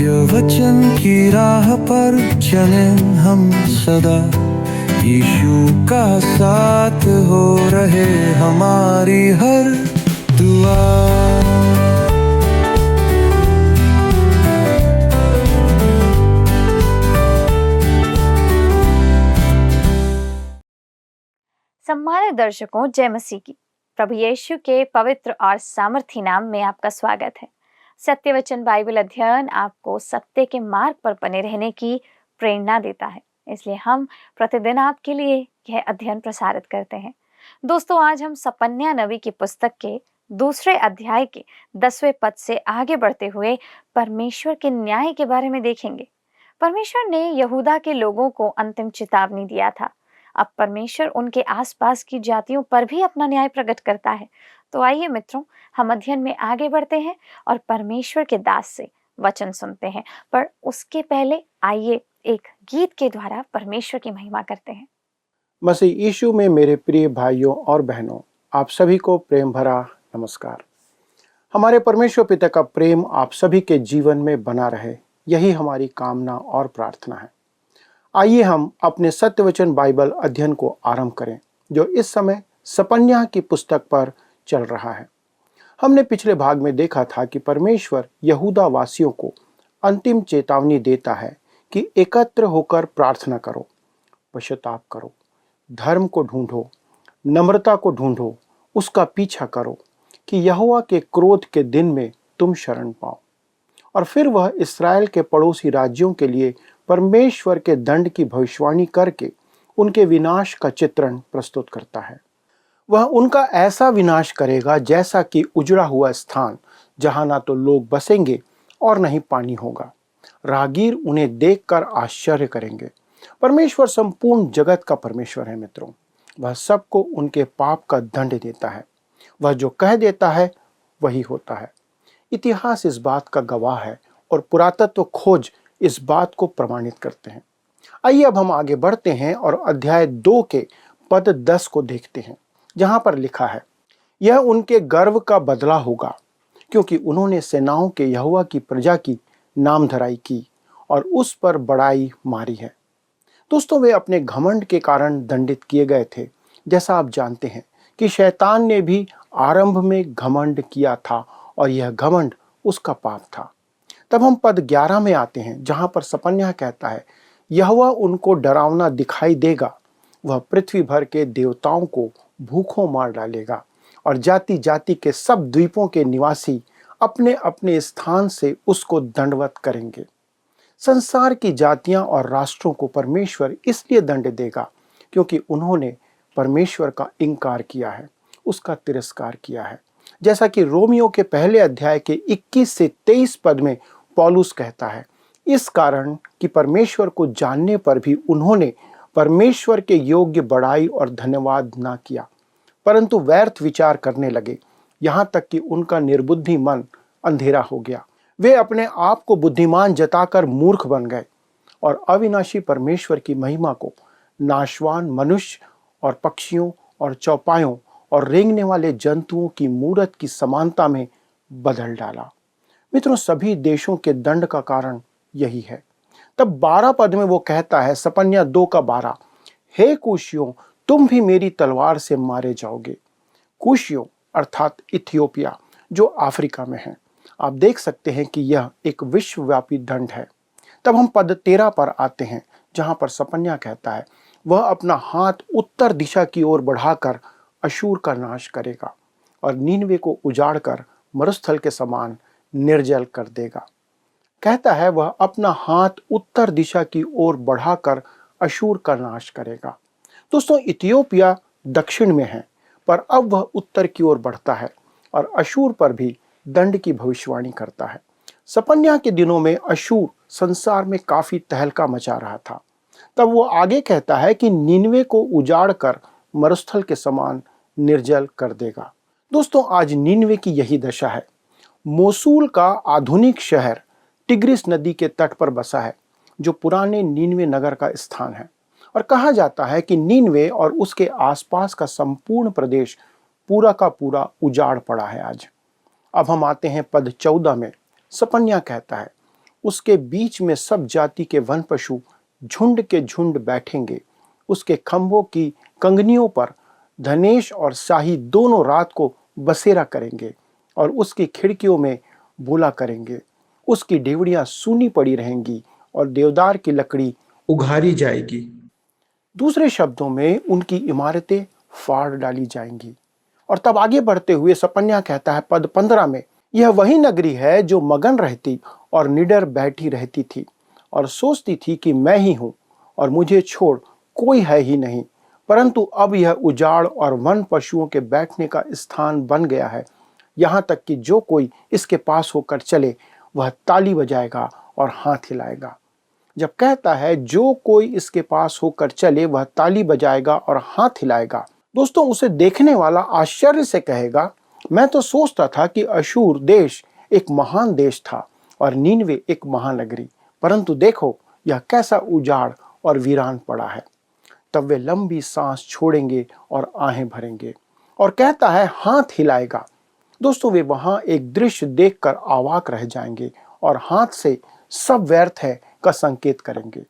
सत्य वचन की राह पर चले हम सदा, यीशु का साथ हो रहे हमारी हर दुआ। सम्मानित दर्शकों, जय मसीह की। प्रभु यीशु के पवित्र और सामर्थी नाम में आपका स्वागत है। सत्य वचन बाइबल अध्ययन आपको सत्य के मार्ग पर बने रहने की प्रेरणा देता है, इसलिए हम प्रतिदिन आपके लिए यह अध्ययन प्रसारित करते हैं। दोस्तों, आज हम सपन्या नबी की पुस्तक के दूसरे अध्याय के 10वें पद से आगे बढ़ते हुए परमेश्वर के न्याय के बारे में देखेंगे। परमेश्वर ने यहूदा के लोगों को अंतिम चेतावनी दिया था। अब परमेश्वर उनके आसपास की जातियों पर भी अपना न्याय प्रकट करता है। तो आइए मित्रों, हम अध्ययन में आगे बढ़ते हैं और परमेश्वर के दास से वचन सुनते हैं। पर उसके पहले आइए एक गीत के द्वारा परमेश्वर की महिमा करते हैं। मसीह यीशु में मेरे प्रिय भाइयों और बहनों, आप सभी को प्रेम भरा नमस्कार। हमारे परमेश्वर पिता का प्रेम आप सभी के जीवन में बना रहे, यही हमारी कामना और प्रार्थना है। आइए हम अपने सत्यवचन बाइबल अध्ययन को आरंभ करें, जो इस समय सपन्या की पुस्तक पर चल रहा है। हमने पिछले भाग में देखा था कि परमेश्वर यहूदा वासियों को अंतिम चेतावनी देता है कि एकत्र होकर प्रार्थना करो, पश्चाताप करो, धर्म को ढूंढो, नम्रता को ढूंढो, उसका पीछा करो कि यहोवा के क्रोध के दिन में तुम शरण पाओ। और फिर वह इस्राएल के पड़ोसी राज्यों के लिए परमेश्वर के दंड की भविष्यवाणी करके उनके विनाश का चित्रण प्रस्तुत करता है। वह उनका ऐसा विनाश करेगा जैसा कि उजड़ा हुआ स्थान, जहां ना तो लोग बसेंगे और न ही पानी होगा। राहगीर उन्हें देखकर आश्चर्य करेंगे। परमेश्वर संपूर्ण जगत का परमेश्वर है मित्रों। वह सबको उनके पाप का दंड देता है। वह जो कह देता है वही होता है। इतिहास इस बात का गवाह है और पुरातत्व खोज इस बात को प्रमाणित करते हैं। आइए अब हम आगे बढ़ते हैं और अध्याय 2 के पद 10 को देखते हैं, जहां पर लिखा है, यह उनके गर्व का बदला होगा, क्योंकि उन्होंने सेनाओं के यहोवा की प्रजा की नामधराई की और उस पर बड़ाई मारी है। दोस्तों, वे अपने घमंड के कारण दंडित किए गए थे। जैसा आप जानते हैं कि शैतान ने भी आरंभ में घमंड किया था और यह घमंड उसका पाप था। तब हम पद 11 में आते हैं, जहां पर सपन्या कहता है, यहोवा उनको डरावना दिखाई देगा, वह पृथ्वी भर के देवताओं को भूखों मार डालेगा और जाति जाति के सब द्वीपों के निवासी अपने अपने स्थान से उसको दंडवत करेंगे। संसार की जातियां और राष्ट्रों को परमेश्वर इसलिए दंड देगा क्योंकि उन्होंने परमेश्वर का इनकार किया है, उसका तिरस्कार किया है। जैसा कि रोमियो के पहले अध्याय के 21 से 23 पद में पौलुस कहता है, इस कारण कि परमेश्वर को जानने पर भी उन्होंने परमेश्वर के योग्य बड़ाई और धन्यवाद ना किया, परंतु व्यर्थ विचार करने लगे, यहाँ तक कि उनका निर्बुद्धि मन अंधेरा हो गया। वे अपने आप को बुद्धिमान जताकर मूर्ख बन गए और अविनाशी परमेश्वर की महिमा को नाशवान मनुष्य और पक्षियों और चौपायों और रेंगने वाले जंतुओं की मूरत की समानता में बदल डाला। मित्रों, सभी देशों के दंड का कारण यही है। तब 12 पद में वो कहता है, सपन्या 2 का 12, हे कूशियों, तुम भी मेरी तलवार से मारे जाओगे। कूशियों अर्थात इथियोपिया, जो अफ्रीका में है। आप देख सकते हैं कि यह एक विश्वव्यापी दंड है। तब हम पद 13 पर आते हैं, जहां पर सपन्या कहता है, वह अपना हाथ उत्तर दिशा की ओर बढ़ाकर अशूर का नाश करेगा और नीनवे को उजाड़कर मरुस्थल के समान निर्जल कर देगा। कहता है, वह अपना हाथ उत्तर दिशा की ओर बढ़ाकर अशूर का नाश करेगा। दोस्तों, इथियोपिया दक्षिण में है, पर अब वह उत्तर की ओर बढ़ता है और अशूर पर भी दंड की भविष्यवाणी करता है। सपन्या के दिनों में अशूर संसार में काफी तहलका मचा रहा था। तब वो आगे कहता है कि नीनवे को उजाड़कर मरुस्थल के समान निर्जल कर देगा। दोस्तों, आज नीनवे की यही दशा है। मोसूल का आधुनिक शहर टिग्रिस नदी के तट पर बसा है, जो पुराने नीनवे नगर का स्थान है। और कहा जाता है कि नीनवे और उसके आसपास का संपूर्ण प्रदेश पूरा का पूरा उजाड़ पड़ा है आज। अब हम आते हैं पद 14 में। सपन्या कहता है, उसके बीच में सब जाति के वन पशु झुंड के झुंड बैठेंगे। उसके खंभों की कंगनियों पर धनेश और शाही दोनों रात को बसेरा करेंगे और उसकी खिड़कियों में बोला करेंगे। उसकी डेवड़ियां सूनी पड़ी रहेंगी और देवदार की लकड़ी उघारी जाएगी। दूसरे शब्दों में उनकी इमारतें फाड़ डाली जाएंगी। और तब आगे बढ़ते हुए सपन्या कहता है पद 15 में, यह वही नगरी है जो मगन रहती और निडर बैठी रहती थी और सोचती थी कि मैं ही हूं और मुझे छोड़ कोई है ही नहीं, परंतु अब यह उजाड़ और वन पशुओं के बैठने का स्थान बन गया है, यहाँ तक कि जो कोई इसके पास होकर चले वह ताली बजाएगा और हाथ हिलाएगा। जब कहता है जो कोई इसके पास होकर चले वह ताली बजाएगा और हाथ हिलाएगा, दोस्तों उसे देखने वाला आश्चर्य से कहेगा, मैं तो सोचता था कि अशूर देश एक महान देश था और नीनवे एक महानगरी, परंतु देखो यह कैसा उजाड़ और वीरान पड़ा है। तब वे लंबी सांस छोड़ेंगे और आहें भरेंगे। और कहता है हाथ हिलाएगा। दोस्तों वे वहां एक दृश्य देखकर अवाक रह जाएंगे और हाथ से सब व्यर्थ है का संकेत करेंगे।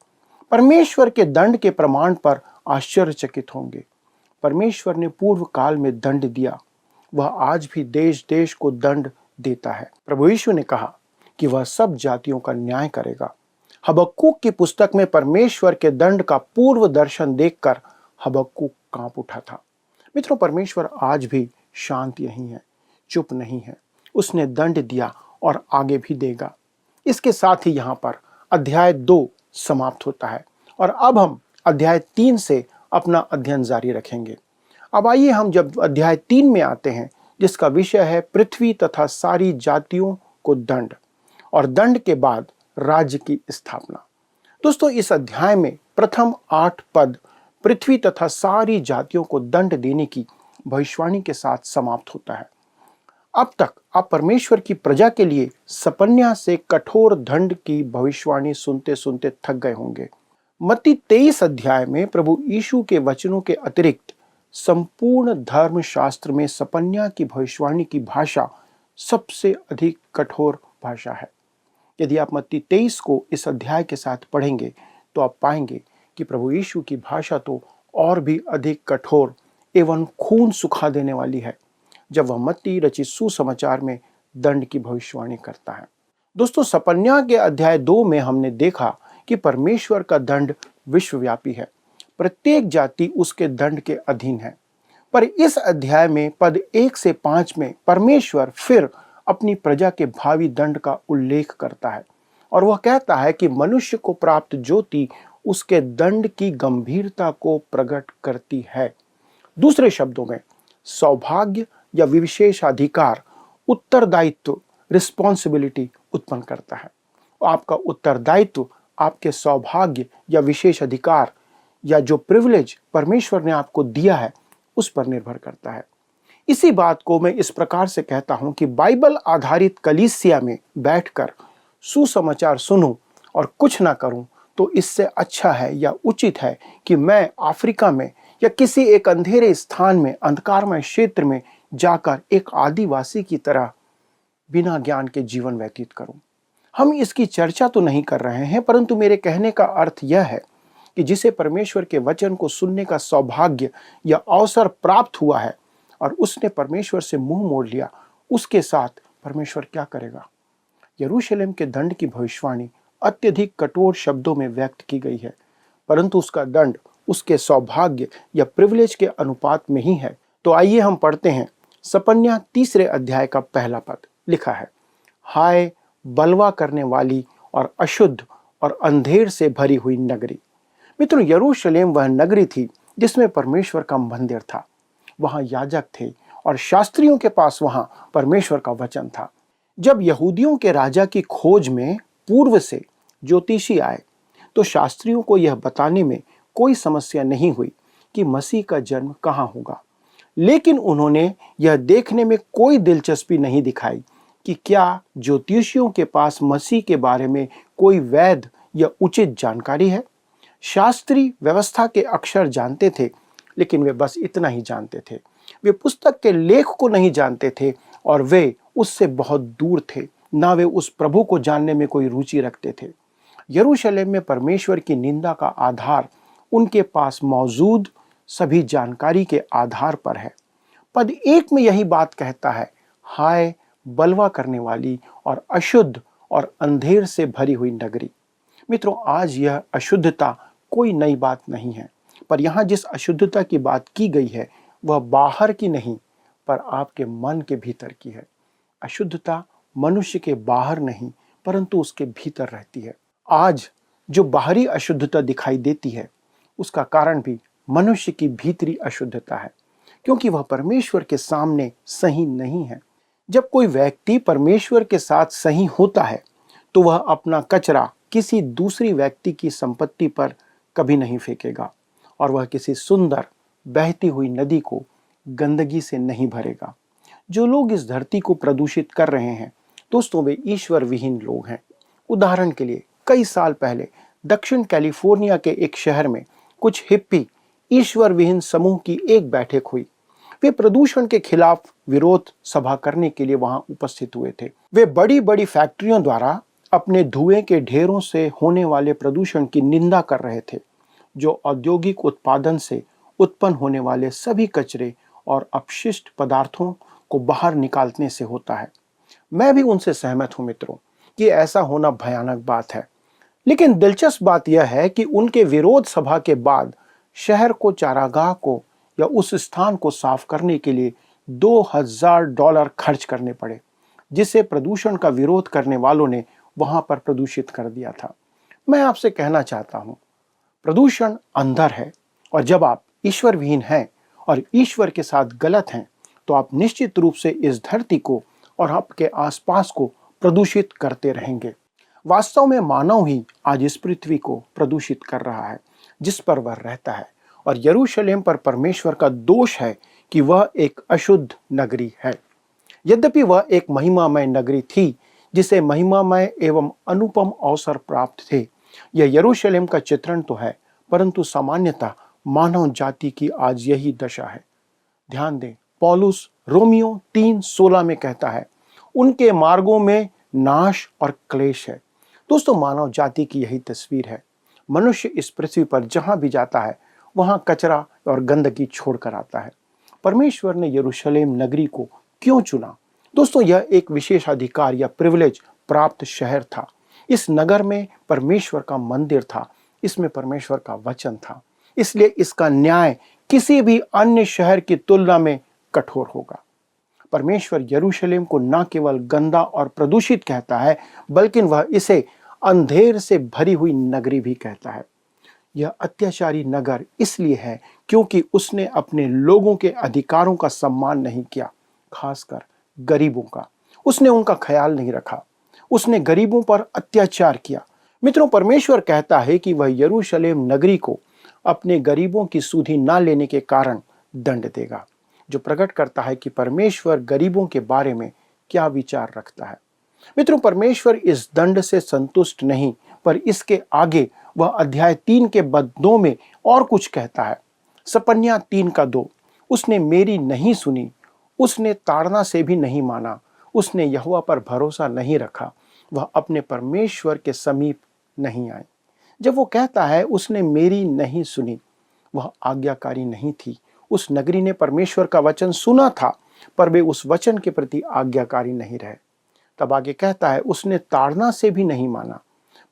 परमेश्वर के दंड के प्रमाण पर आश्चर्यचकित होंगे। परमेश्वर ने पूर्व काल में दंड दिया, वह आज भी देश देश को दंड देता है। प्रभु यीशु ने कहा कि वह सब जातियों का न्याय करेगा। हबक्कूक की पुस्तक में परमेश्वर के दंड का पूर्व दर्शन देखकर हबक्कूक कांप उठा था। मित्रों, परमेश्वर आज भी शांत यही है, चुप नहीं है। उसने दंड दिया और आगे भी देगा। इसके साथ ही यहाँ पर अध्याय 2 समाप्त होता है और अब हम अध्याय 3 से अपना अध्ययन जारी रखेंगे। अब आइए हम जब अध्याय 3 में आते हैं, जिसका विषय है पृथ्वी तथा सारी जातियों को दंड और दंड के बाद राज्य की स्थापना। दोस्तों इस अध्याय में प्रथम 8 पद पृथ्वी तथा सारी जातियों को दंड देने की भविष्यवाणी के साथ समाप्त होता है। अब तक आप परमेश्वर की प्रजा के लिए सपन्या से कठोर दंड की भविष्यवाणी सुनते सुनते थक गए होंगे। मत्ती 23 अध्याय में प्रभु यीशु के वचनों के अतिरिक्त संपूर्ण धर्मशास्त्र में सपन्या की भविष्यवाणी की भाषा सबसे अधिक कठोर भाषा है। यदि आप मत्ती 23 को इस अध्याय के साथ पढ़ेंगे तो आप पाएंगे कि प्रभु यीशु की भाषा तो और भी अधिक कठोर एवं खून सुखा देने वाली है जब वह मत्ती रचित सुसमाचार में दंड की भविष्यवाणी करता है। दोस्तों सपन्या के अध्याय 2 में हमने देखा कि परमेश्वर का दंड विश्वव्यापी है, प्रत्येक जाति उसके दंड के अधीन है। पर इस अध्याय में पद 1 से 5 में परमेश्वर फिर अपनी प्रजा के भावी दंड का उल्लेख करता है और वह कहता है कि मनुष्य को प्राप्त ज्योति उसके दंड की गंभीरता को प्रकट करती है। दूसरे शब्दों में सौभाग्य या विशेषाधिकार उत्तरदायित्व रिस्पॉन्सिबिलिटी उत्पन्न करता है। आपका उत्तरदायित्व आपके सौभाग्य या विशेष अधिकार या जो प्रिविलेज परमेश्वर ने आपको दिया है उस पर निर्भर करता है। इसी बात को मैं इस प्रकार से कहता हूं कि बाइबल आधारित कलीसिया में बैठकर सुसमाचार सुनूं और कुछ ना करूं तो इससे अच्छा है या उचित है कि मैं अफ्रीका में या किसी एक अंधेरे स्थान में अंधकारमय क्षेत्र में जाकर एक आदिवासी की तरह बिना ज्ञान के जीवन व्यतीत करूं। हम इसकी चर्चा तो नहीं कर रहे हैं, परंतु मेरे कहने का अर्थ यह है कि जिसे परमेश्वर के वचन को सुनने का सौभाग्य या अवसर प्राप्त हुआ है और उसने परमेश्वर से मुंह मोड़ लिया, उसके साथ परमेश्वर क्या करेगा। यरूशलेम के दंड की भविष्यवाणी अत्यधिक कठोर शब्दों में व्यक्त की गई है, परंतु उसका दंड उसके सौभाग्य या प्रिविलेज के अनुपात में ही है। तो आइए हम पढ़ते हैं सपन्या 3 अध्याय का पहला पद। लिखा है, हाय बलवा करने वाली और अशुद्ध और अंधेर से भरी हुई नगरी। मित्रों, यरूशलेम वह नगरी थी जिसमें परमेश्वर का मंदिर था। वहां याजक थे और शास्त्रियों के पास वहां परमेश्वर का वचन था। जब यहूदियों के राजा की खोज में पूर्व से ज्योतिषी आए तो शास्त्रियों को यह बताने में कोई समस्या नहीं हुई कि मसीह का जन्म कहाँ होगा, लेकिन उन्होंने यह देखने में कोई दिलचस्पी नहीं दिखाई कि क्या ज्योतिषियों के पास मसीह के बारे में कोई वैध या उचित जानकारी है। शास्त्री व्यवस्था के अक्षर जानते थे, लेकिन वे बस इतना ही जानते थे। वे पुस्तक के लेख को नहीं जानते थे और वे उससे बहुत दूर थे ना वे उस प्रभु को जानने में कोई रुचि रखते थे। यरूशलेम में परमेश्वर की निंदा का आधार उनके पास मौजूद सभी जानकारी के आधार पर है। पद 1 में यही बात कहता है, हाय बलवा करने वाली और अशुद्ध और अंधेर से भरी हुई नगरी। मित्रों, आज यह अशुद्धता कोई नई बात नहीं है, पर यहाँ जिस अशुद्धता की बात की गई है वह बाहर की नहीं, पर आपके मन के भीतर की है। अशुद्धता मनुष्य के बाहर नहीं, परंतु उसके भीतर रहती है। आज जो बाहरी अशुद्धता दिखाई देती है, उसका कारण भी मनुष्य की भीतरी अशुद्धता है, क्योंकि वह परमेश्वर के सामने सही नहीं है। जब कोई व्यक्ति परमेश्वर के साथ सही होता है, तो वह अपना कचरा किसी दूसरी व्यक्ति की संपत्ति पर कभी नहीं फेंकेगा, और वह किसी सुंदर बहती हुई नदी को गंदगी से नहीं भरेगा। जो लोग इस धरती को प्रदूषित कर रहे हैं, दोस्तों, वे ईश्वर विहीन लोग हैं। उदाहरण के लिए, कई साल पहले दक्षिण कैलिफोर्निया के एक शहर में कुछ हिप्पी ईश्वर विहीन समूह की एक बैठक हुई। वे प्रदूषण के खिलाफ विरोध सभा करने के लिए वहां उपस्थित हुए थे। वे बड़ी बड़ी फैक्ट्रियों द्वारा अपने धुएं के ढेरों से होने वाले प्रदूषण की निंदा कर रहे थे, जो औद्योगिक उत्पादन से उत्पन्न होने वाले सभी कचरे और अपशिष्ट पदार्थों को बाहर निकालने से होता है। मैं भी उनसे सहमत हूं मित्रों कि ऐसा होना भयानक बात है। लेकिन दिलचस्प बात यह है कि उनके विरोध सभा के बाद शहर को, चारागाह को या उस स्थान को साफ करने के लिए $2000 खर्च करने पड़े, जिसे प्रदूषण का विरोध करने वालों ने वहां पर प्रदूषित कर दिया था। मैं आपसे कहना चाहता हूं, प्रदूषण अंदर है, और जब आप ईश्वर विहीन हैं और ईश्वर के साथ गलत हैं, तो आप निश्चित रूप से इस धरती को और आपके आसपास को प्रदूषित करते रहेंगे। वास्तव में मानव ही आज इस पृथ्वी को प्रदूषित कर रहा है जिस पर वह रहता है, और यरूशलेम पर परमेश्वर का दोष है कि वह एक अशुद्ध नगरी है। यद्यपि वह एक महिमामय नगरी थी जिसे महिमामय एवं अनुपम अवसर प्राप्त थे। यह यरूशलेम का चित्रण तो है, परंतु सामान्यतः मानव जाति की आज यही दशा है। ध्यान दें, पौलुस रोमियो 3:16 में कहता है, उनके मार्गों में नाश और क्लेश है। दोस्तों, मानव जाति की यही तस्वीर है। मनुष्य इस पृथ्वी पर जहां भी जाता है वहां कचरा और गंदगी छोड़कर आता है। परमेश्वर ने यरूशलेम नगरी को क्यों चुना? दोस्तों, यह एक विशेष अधिकार या प्रिविलेज प्राप्त शहर था। इस नगर में परमेश्वर का मंदिर था, इसमें परमेश्वर का वचन था, इसलिए इसका न्याय किसी भी अन्य शहर की तुलना में कठोर होगा। परमेश्वर यरूशलेम को न केवल गंदा और प्रदूषित कहता है, बल्कि वह इसे अंधेर से भरी हुई नगरी भी कहता है। यह अत्याचारी नगर इसलिए है क्योंकि उसने अपने लोगों के अधिकारों का सम्मान नहीं किया, खासकर गरीबों का। उसने उनका ख्याल नहीं रखा, उसने गरीबों पर अत्याचार किया। मित्रों, परमेश्वर कहता है कि वह यरूशलेम नगरी को अपने गरीबों की सुधि ना लेने के कारण दंड देगा, जो प्रकट करता है कि परमेश्वर गरीबों के बारे में क्या विचार रखता है। मित्रों, परमेश्वर इस दंड से संतुष्ट नहीं, पर इसके आगे वह अध्याय 3 के पद 2 में और कुछ कहता है। सपन्या 3:2, उसने मेरी नहीं सुनी, उसने ताड़ना से भी नहीं माना, उसने यहोवा पर भरोसा नहीं रखा, वह अपने परमेश्वर के समीप नहीं आए। जब वो कहता है उसने मेरी नहीं सुनी, वह आज्ञाकारी नहीं थी। उस नगरी ने परमेश्वर का वचन सुना था, पर वे उस वचन के प्रति आज्ञाकारी नहीं रहे। तब आगे कहता है उसने ताड़ना से भी नहीं माना।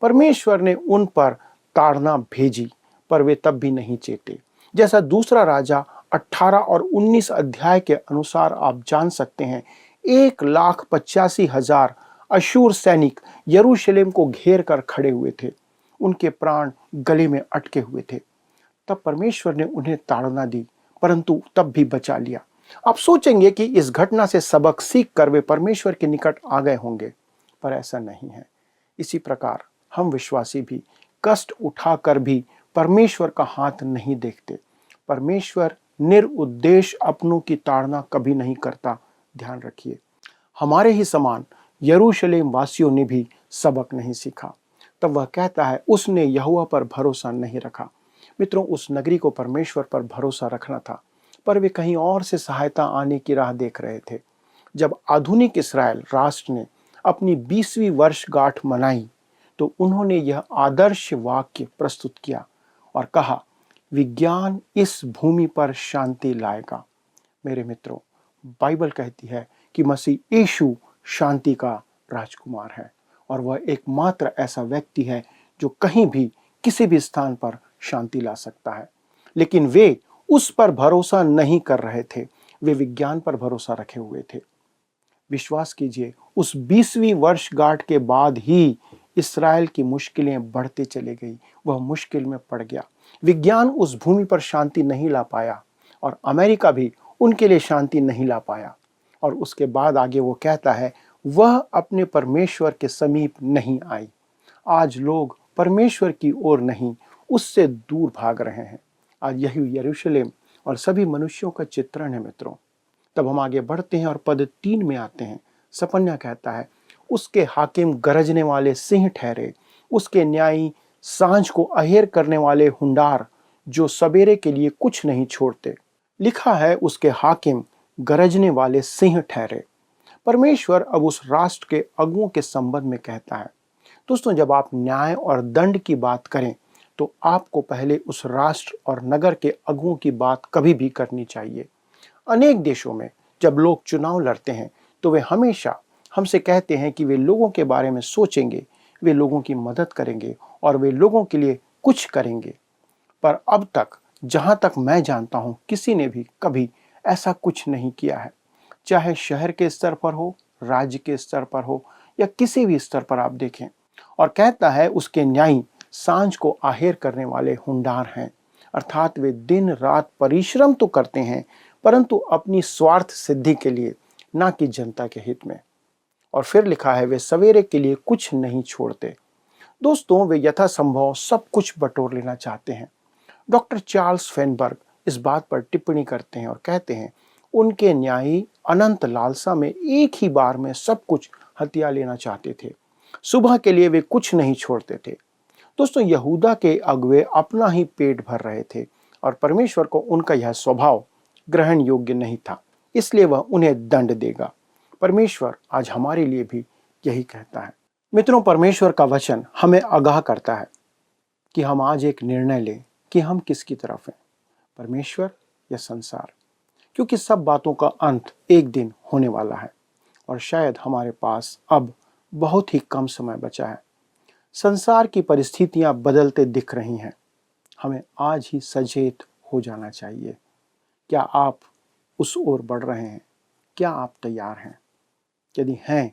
परमेश्वर ने उन पर ताड़ना भेजी, पर वे तब भी नहीं चेते। जैसा दूसरा राजा 18 और 19 अध्याय के अनुसार आप जान सकते हैं, 1,85,000 अशूर सैनिक यरूशलेम को घेर कर खड़े हुए थे। उनके प्राण गले में अटके हुए थे। तब परमेश्वर ने उन्हें ताड़ना दी, परंतु तब भी बचा लिया। आप सोचेंगे कि इस घटना से सबक सीख कर वे परमेश्वर के निकट आ गए होंगे, पर ऐसा नहीं है। इसी प्रकार हम विश्वासी भी कष्ट उठाकर भी परमेश्वर का हाथ नहीं देखते। परमेश्वर निरुद्देश्य अपनों की ताड़ना कभी नहीं करता। ध्यान रखिए, हमारे ही समान यरूशलेम वासियों ने भी सबक नहीं सीखा। तब वह कहता है उसने यहोवा पर भरोसा नहीं रखा। मित्रों, उस नगरी को परमेश्वर पर भरोसा रखना था, पर वे कहीं और से सहायता आने की राह देख रहे थे। जब आधुनिक इस्राएल राष्ट्र ने अपनी 20वीं वर्षगांठ मनाई तो उन्होंने यह आदर्श वाक्य प्रस्तुत किया और कहा, विज्ञान इस भूमि पर शांति लाएगा। मेरे मित्रों, बाइबल कहती है कि मसीह यीशु शांति का राजकुमार है और वह एकमात्र ऐसा व्यक्ति है जो कहीं भी किसी भी स्थान पर शांति ला सकता है। लेकिन वे उस पर भरोसा नहीं कर रहे थे, वे विज्ञान पर भरोसा रखे हुए थे। विश्वास कीजिए, उस 20वीं वर्षगांठ के बाद ही इस्राएल की मुश्किलें बढ़ती चली गई, वह मुश्किल में पड़ गया। विज्ञान उस भूमि पर शांति नहीं ला पाया और अमेरिका भी उनके लिए शांति नहीं ला पाया। और उसके बाद आगे वो कहता है, वह अपने परमेश्वर के समीप नहीं आई। आज लोग परमेश्वर की ओर नहीं, उससे दूर भाग रहे हैं। आज यही यरूशलेम और सभी मनुष्यों का चित्रण है मित्रों। तब हम आगे बढ़ते हैं और पद 3 में आते हैं। सपन्या कहता है, उसके हाकिम गरजने वाले सिंह ठहरे, उसके न्यायी सांझ को अहेर करने वाले हुंडार, जो सवेरे के लिए कुछ नहीं छोड़ते। लिखा है, उसके हाकिम गरजने वाले सिंह ठहरे। परमेश्वर अब उस राष्ट्र के अगुओं के संबंध में कहता है। दोस्तों, जब आप न्याय और दंड की बात करें तो आपको पहले उस राष्ट्र और नगर के अगुओं की बात कभी भी करनी चाहिए। अनेक देशों में जब लोग चुनाव लड़ते हैं तो वे हमेशा हमसे कहते हैं कि वे लोगों के बारे में सोचेंगे, वे लोगों की मदद करेंगे और वे लोगों के लिए कुछ करेंगे। पर अब तक जहां तक मैं जानता हूं, किसी ने भी कभी ऐसा कुछ नहीं किया है। चाहे शहर के स्तर पर हो, राज्य के स्तर पर हो या किसी भी स्तर पर आप देखें। और कहता है, उसके न्यायी सांझ को आहेर करने वाले हुंडार हैं, अर्थात वे दिन रात परिश्रम तो करते हैं परंतु अपनी स्वार्थ सिद्धि के लिए, ना कि जनता के हित में। और फिर लिखा है, वे सवेरे के लिए कुछ नहीं छोड़ते। दोस्तों, वे यथासंभव सब कुछ बटोर लेना चाहते हैं। डॉक्टर चार्ल्स फेनबर्ग इस बात पर टिप्पणी करते हैं और कहते हैं, उनके न्यायी अनंत लालसा में एक ही बार में सब कुछ हथिया लेना चाहते थे। सुबह के लिए वे कुछ नहीं छोड़ते थे। दोस्तों, यहूदा के अगुवे अपना ही पेट भर रहे थे और परमेश्वर को उनका यह स्वभाव ग्रहण योग्य नहीं था, इसलिए वह उन्हें दंड देगा। परमेश्वर आज हमारे लिए भी यही कहता है। मित्रों, परमेश्वर का वचन हमें आगाह करता है कि हम आज एक निर्णय लें कि हम किसकी तरफ हैं, परमेश्वर या संसार। क्योंकि सब बातों का अंत एक दिन होने वाला है और शायद हमारे पास अब बहुत ही कम समय बचा है। संसार की परिस्थितियां बदलते दिख रही हैं। हमें आज ही सचेत हो जाना चाहिए। क्या आप उस ओर बढ़ रहे हैं? क्या आप तैयार हैं? यदि हैं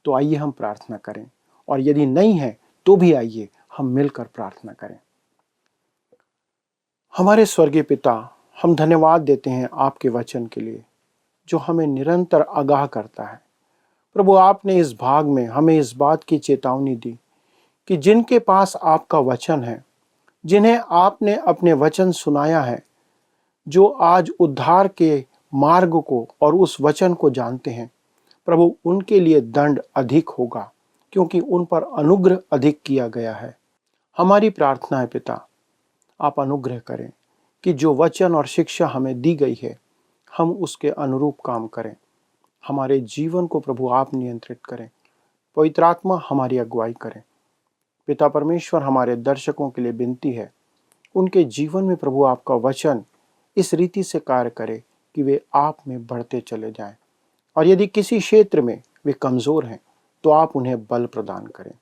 तो आइए हम प्रार्थना करें, और यदि नहीं है तो भी आइए हम मिलकर प्रार्थना करें। हमारे स्वर्गीय पिता, हम धन्यवाद देते हैं आपके वचन के लिए जो हमें निरंतर आगाह करता है। प्रभु, आपने इस भाग में हमें इस बात की चेतावनी दी कि जिनके पास आपका वचन है, जिन्हें आपने अपने वचन सुनाया है, जो आज उद्धार के मार्ग को और उस वचन को जानते हैं, प्रभु, उनके लिए दंड अधिक होगा क्योंकि उन पर अनुग्रह अधिक किया गया है। हमारी प्रार्थना है पिता, आप अनुग्रह करें कि जो वचन और शिक्षा हमें दी गई है हम उसके अनुरूप काम करें। हमारे जीवन को प्रभु आप नियंत्रित करें, पवित्र आत्मा हमारी अगुवाई करें। पिता परमेश्वर, हमारे दर्शकों के लिए विनती है, उनके जीवन में प्रभु आपका वचन इस रीति से कार्य करे कि वे आप में बढ़ते चले जाएं, और यदि किसी क्षेत्र में वे कमज़ोर हैं तो आप उन्हें बल प्रदान करें।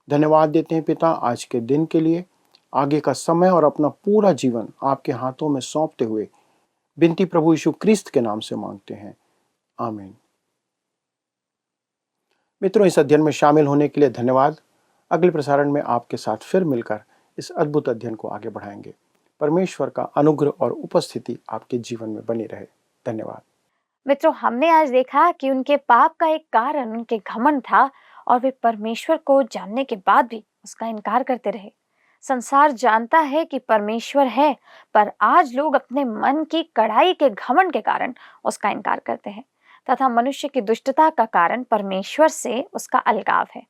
धन्यवाद देते हैं पिता आज के दिन के लिए। आगे का समय और अपना पूरा जीवन आपके हाथों में सौंपते हुए विनती प्रभु यीशु क्रिस्त के नाम से मांगते हैं, आमीन। मित्रों, इस अध्ययन में शामिल होने के लिए धन्यवाद। अगले प्रसारण में आपके साथ फिर मिलकर इस अद्भुत अध्ययन को आगे बढ़ाएंगे। परमेश्वर का अनुग्रह और उपस्थिति आपके जीवन में बनी रहे। धन्यवाद। मित्रों, हमने आज देखा कि उनके पाप का एक कारण उनके घमंड था और वे परमेश्वर को जानने के बाद भी उसका इनकार करते रहे। संसार जानता है कि परमेश्वर है, पर आज लोग अपने मन की कड़ाई के घमंड के कारण उसका इनकार करते हैं, तथा मनुष्य की दुष्टता का कारण परमेश्वर से उसका अलगाव है।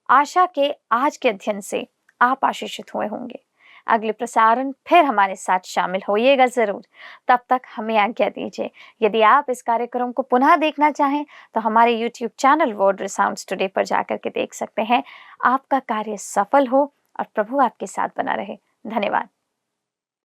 आशा के आज के अध्ययन से आप आशीषित हुए होंगे। अगले प्रसारण फिर हमारे साथ शामिल होइएगा ज़रूर। तब तक हमें आज्ञा दीजिए। यदि आप इस कार्यक्रम को पुनः देखना चाहें तो हमारे YouTube चैनल वर्ड रिसाउंड्स टुडे पर जाकर के देख सकते हैं। आपका कार्य सफल हो और प्रभु आपके साथ बना रहे। धन्यवाद।